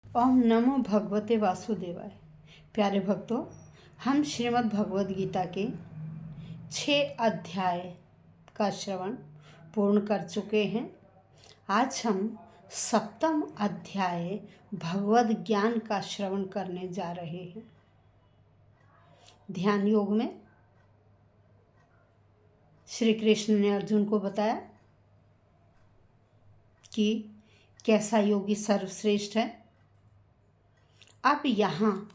ओम नमो भगवते वासुदेवाय। प्यारे भक्तों, हम श्रीमद् भगवद गीता के 6 अध्याय का श्रवण पूर्ण कर चुके हैं। आज हम 7वां अध्याय भगवद ज्ञान का श्रवण करने जा रहे हैं। ध्यान योग में श्री कृष्ण ने अर्जुन को बताया कि कैसा योगी सर्वश्रेष्ठ है। अब यहाँ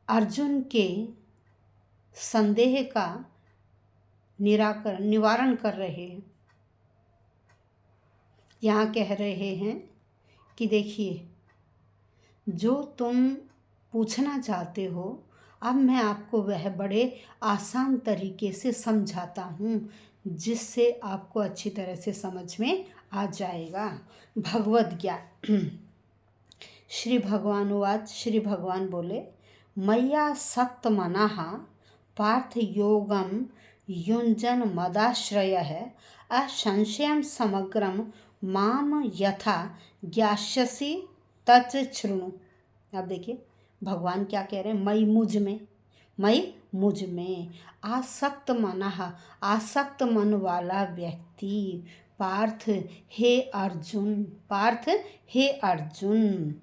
अर्जुन के संदेह का निवारण कर रहे हैं। यहाँ कह रहे हैं कि देखिए, जो तुम पूछना चाहते हो अब मैं आपको वह बड़े आसान तरीके से समझाता हूँ, जिससे आपको अच्छी तरह से समझ में आ जाएगा। भगवद ज्ञान। श्री भगवान उवाच। श्री भगवान बोले, मय्या सक्त मनाः पार्थ योगम युञ्जन मदाश्रयः असंशयं समग्रम माम यथा ज्ञास्यसि तत् शृणु। अब देखिए भगवान क्या कह रहे हैं। मई मुझ में आसक्त मनाः, आसक्त मन वाला व्यक्ति पार्थ हे अर्जुन,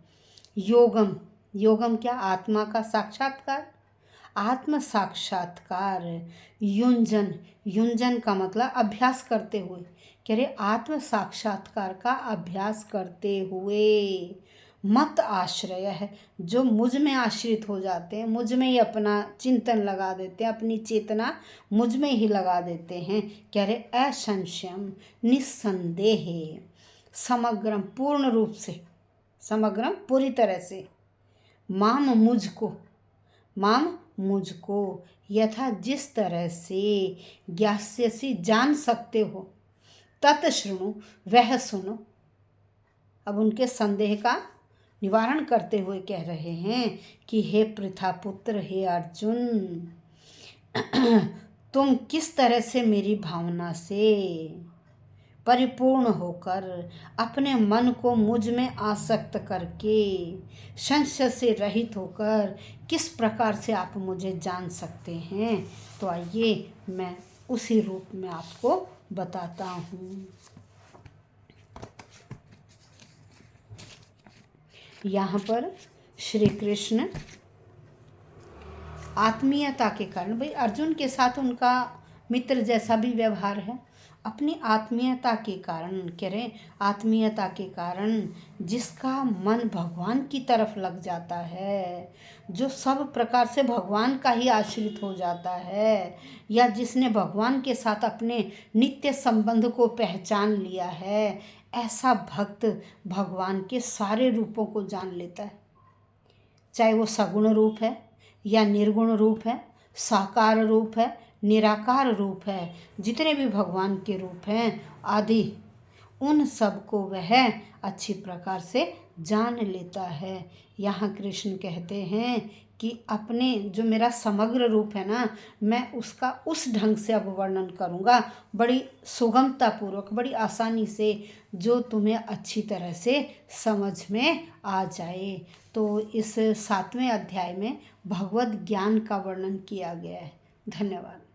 योगम क्या? आत्मा का साक्षात्कार, आत्म साक्षात्कार। युंजन का मतलब अभ्यास करते हुए। कह रहे आत्म साक्षात्कार का अभ्यास करते हुए मत आश्रय है, जो मुझ में आश्रित हो जाते हैं, मुझ में ही अपना चिंतन लगा देते हैं, अपनी चेतना मुझ में ही लगा देते हैं। कह रहे असंशयम, निस्संदेह, समग्रम, पूर्ण रूप से, समग्रम पूरी तरह से, माम मुझको यथा जिस तरह से ज्ञास्यसि जान सकते हो, तत् शृणु वह सुनो। अब उनके संदेह का निवारण करते हुए कह रहे हैं कि हे पृथा पुत्र, हे अर्जुन, तुम किस तरह से मेरी भावना से परिपूर्ण होकर अपने मन को मुझ में आसक्त करके संशय से रहित होकर किस प्रकार से आप मुझे जान सकते हैं। तो आइए मैं उसी रूप में आपको बताता हूँ। यहाँ पर श्री कृष्ण आत्मीयता के कारण, भाई अर्जुन के साथ उनका मित्र जैसा भी व्यवहार है, अपनी आत्मीयता के कारण, कह रहे आत्मीयता के कारण जिसका मन भगवान की तरफ लग जाता है, जो सब प्रकार से भगवान का ही आश्रित हो जाता है, या जिसने भगवान के साथ अपने नित्य संबंध को पहचान लिया है, ऐसा भक्त भगवान के सारे रूपों को जान लेता है। चाहे वो सगुण रूप है या निर्गुण रूप है, साकार रूप है, निराकार रूप है, जितने भी भगवान के रूप हैं आदि, उन सब को वह अच्छी प्रकार से जान लेता है। यहाँ कृष्ण कहते हैं कि अपने जो मेरा समग्र रूप है ना, मैं उसका उस ढंग से अब वर्णन करूँगा, बड़ी सुगमता पूर्वक, बड़ी आसानी से, जो तुम्हें अच्छी तरह से समझ में आ जाए। तो इस 7वें अध्याय में भगवद ज्ञान का वर्णन किया गया है। धन्यवाद।